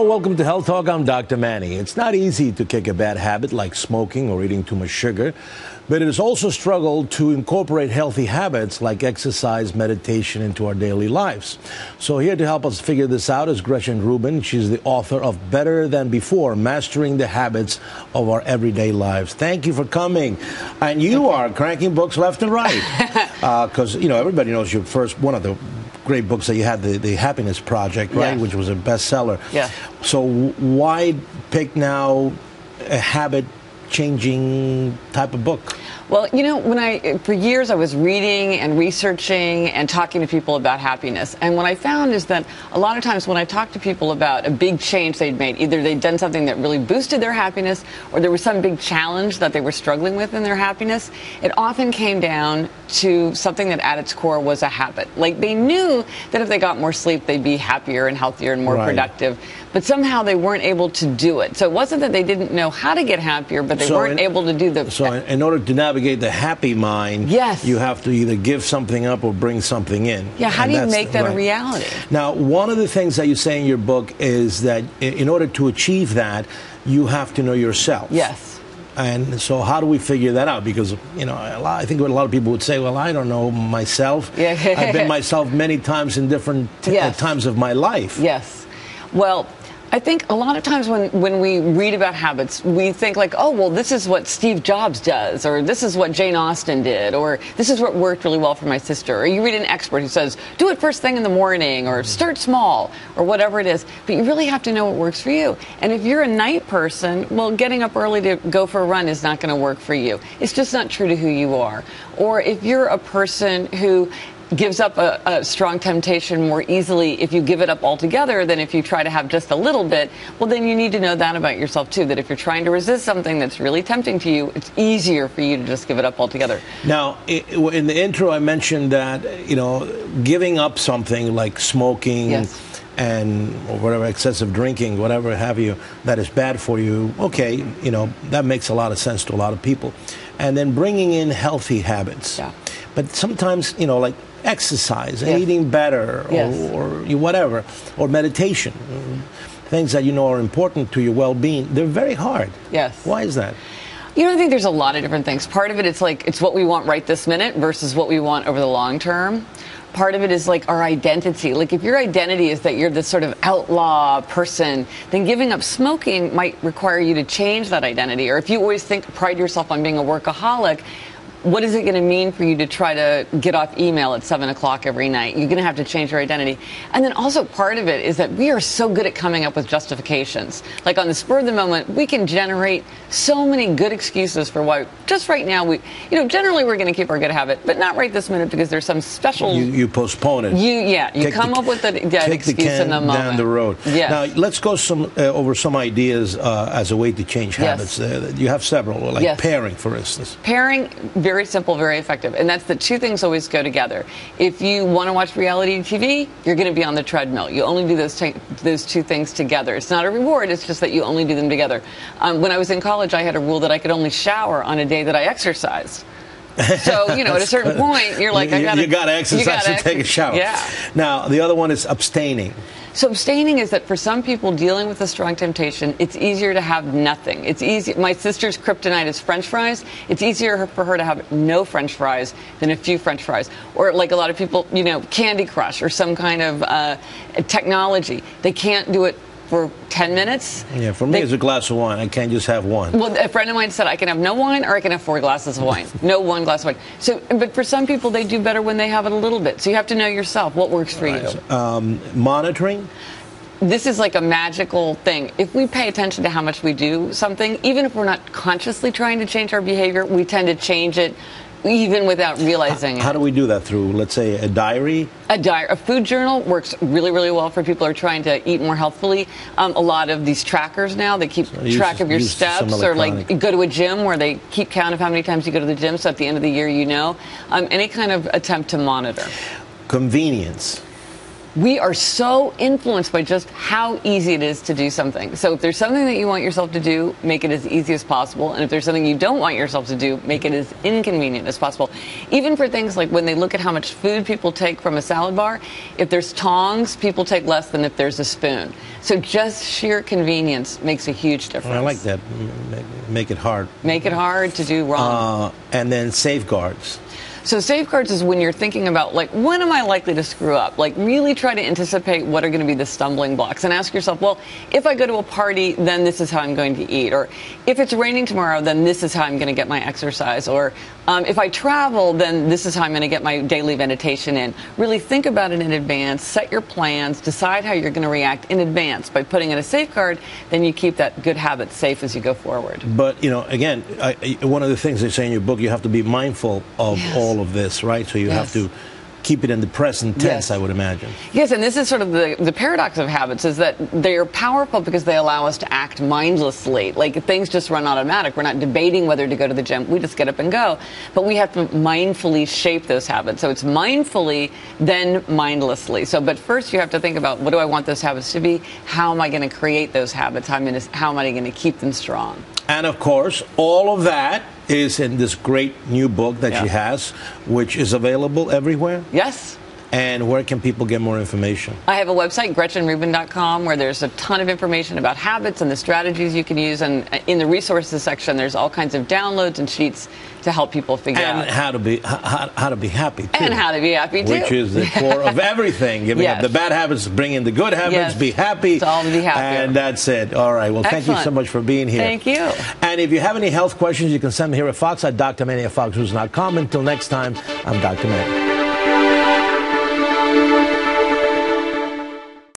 welcome to Health Talk. I'm Dr. Manny. It's not easy to kick a bad habit like smoking or eating too much sugar, but it is also a struggle to incorporate healthy habits like exercise, meditation into our daily lives. So here to help us figure this out is Gretchen Rubin. She's the author of Better Than Before, Mastering the Habits of Our Everyday Lives. Thank you for coming. And you are cranking books left and right. Because, everybody knows your one of the great books that you had, the Happiness Project, right, yeah. which was a bestseller. Yeah. So why pick now a habit-changing type of book? Well, for years I was reading and researching and talking to people about happiness. And what I found is that a lot of times when I talked to people about a big change they'd made, either they'd done something that really boosted their happiness or there was some big challenge that they were struggling with in their happiness, it often came down to something that at its core was a habit. Like they knew that if they got more sleep, they'd be happier and healthier and more productive. But somehow they weren't able to do it. So it wasn't that they didn't know how to get happier, but they weren't able to do the... So in order to navigate the happy mind, yes, you have to either give something up or bring something in. Yeah, how do you make that a reality? Now, one of the things that you say in your book is that in order to achieve that, you have to know yourself. Yes. And so how do we figure that out? Because, I think a lot of people would say, well, I don't know myself. Yeah. I've been myself many times in different times of my life. Yes. Well, I think a lot of times when we read about habits, we think like, oh, well, this is what Steve Jobs does, or this is what Jane Austen did, or this is what worked really well for my sister. Or you read an expert who says, do it first thing in the morning, or start small, or whatever it is. But you really have to know what works for you. And if you're a night person, well, getting up early to go for a run is not going to work for you. It's just not true to who you are. Or if you're a person who gives up a strong temptation more easily if you give it up altogether than if you try to have just a little bit, well, then you need to know that about yourself, too, that if you're trying to resist something that's really tempting to you, it's easier for you to just give it up altogether. Now, in the intro, I mentioned that, giving up something like smoking, yes, and or whatever, excessive drinking, whatever have you, that is bad for you, okay, that makes a lot of sense to a lot of people. And then bringing in healthy habits. Yeah. But sometimes, like exercise and yes, eating better yes, or whatever, or meditation, things that are important to your well-being, they're very hard. Yes. Why is that? I think there's a lot of different things. Part of it is like it's what we want right this minute versus what we want over the long term. Part of it is like our identity. Like if your identity is that you're this sort of outlaw person, then giving up smoking might require you to change that identity. Or if you always pride yourself on being a workaholic, what is it going to mean for you to try to get off email at 7 o'clock every night? You're going to have to change your identity. And then also part of it is that we are so good at coming up with justifications. Like on the spur of the moment, we can generate so many good excuses for why just right now generally we're going to keep our good habit, but not right this minute because there's some special... You postpone it. You come up with an excuse in the moment. Down the road. Yes. Now, let's go over some ideas as a way to change habits. Yes. You have several, like yes, pairing, for instance. Pairing, very simple, very effective. And that's the two things always go together. If you want to watch reality TV, you're going to be on the treadmill. You only do those two things together. It's not a reward. It's just that you only do them together. When I was in college, I had a rule that I could only shower on a day that I exercised. So, at a certain point, you're like, you got to exercise and take a shower. Yeah. Now, the other one is abstaining. So abstaining is that for some people dealing with a strong temptation, it's easier to have nothing. It's easy. My sister's kryptonite is French fries. It's easier for her to have no French fries than a few French fries. Or like a lot of people, Candy Crush or some kind of technology. They can't do it for 10 minutes. Yeah, for me, it's a glass of wine. I can't just have one. Well, a friend of mine said I can have no wine or I can have 4 glasses of wine. No one glass of wine. So, but for some people, they do better when they have it a little bit. So you have to know yourself what works for you. Monitoring? This is like a magical thing. If we pay attention to how much we do something, even if we're not consciously trying to change our behavior, we tend to change it even without realizing it. How do we do that? Through, let's say, a diary? A food journal works really, really well for people who are trying to eat more healthfully. A lot of these trackers now, they keep track of your steps, or like you go to a gym where they keep count of how many times you go to the gym, so at the end of the year you know. Any kind of attempt to monitor. Convenience. We are so influenced by just how easy it is to do something. So if there's something that you want yourself to do, make it as easy as possible. And if there's something you don't want yourself to do, make it as inconvenient as possible. Even for things like when they look at how much food people take from a salad bar, if there's tongs, people take less than if there's a spoon. So just sheer convenience makes a huge difference. I like that. Make it hard. Make it hard to do wrong. And then safeguards. So safeguards is when you're thinking about, like, when am I likely to screw up? Like, really try to anticipate what are going to be the stumbling blocks and ask yourself, well, if I go to a party, then this is how I'm going to eat. Or if it's raining tomorrow, then this is how I'm going to get my exercise. Or if I travel, then this is how I'm going to get my daily meditation in. Really think about it in advance, set your plans, decide how you're going to react in advance. By putting in a safeguard, then you keep that good habit safe as you go forward. But, you know, again, one of the things they say in your book, you have to be mindful of all of this, right? So you have to keep it in the present tense, I would imagine. Yes, and this is sort of the paradox of habits, is that they're powerful because they allow us to act mindlessly. Like, things just run automatic. We're not debating whether to go to the gym. We just get up and go. But we have to mindfully shape those habits. So it's mindfully, then mindlessly. So, but first you have to think about, what do I want those habits to be? How am I going to create those habits? How am I going to keep them strong? And of course, all of that is in this great new book that she has, which is available everywhere. Yes. And where can people get more information? I have a website, GretchenRubin.com, where there's a ton of information about habits and the strategies you can use. And in the resources section, there's all kinds of downloads and sheets to help people figure out. And how to be happy, too. And how to be happy, too. Which is the core of everything. Giving up the bad habits, bring in the good habits, be happy. It's all to be happy. And that's it. All right. Well, thank you so much for being here. Thank you. And if you have any health questions, you can send them here at Fox at drmanny@foxnews.com. Until next time, I'm Dr. Manny.